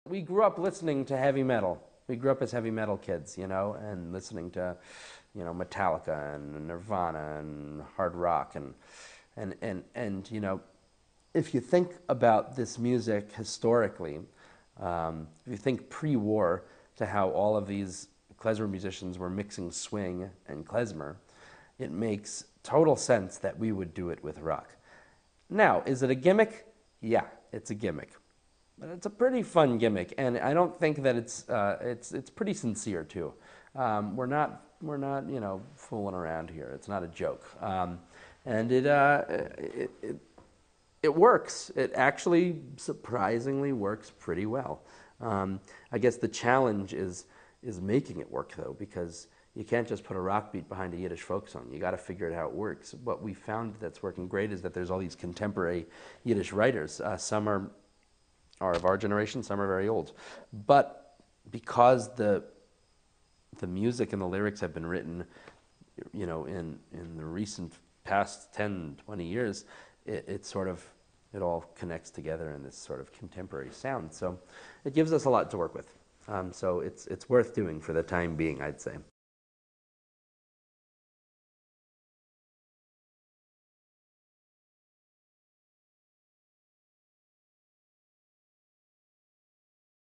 We grew up listening to heavy metal. We grew up as heavy metal kids, and listening to, Metallica and Nirvana and hard rock and if you think about this music historically, if you think pre-war to how all of these klezmer musicians were mixing swing and klezmer, it makes total sense that we would do it with rock. Now, is it a gimmick? Yeah, it's a gimmick. But it's a pretty fun gimmick, and I don't think that it's pretty sincere too. We're not fooling around here. It's not a joke, and it works. It actually surprisingly works pretty well. I guess the challenge is making it work though, because you can't just put a rock beat behind a Yiddish folk song. You got to figure out how it works. What we found that's working great is that there's all these contemporary Yiddish writers. Some are of our generation, some are very old. But because the music and the lyrics have been written, in the recent past 10, 20 years, it all connects together in this sort of contemporary sound. So it gives us a lot to work with. So it's worth doing for the time being, I'd say.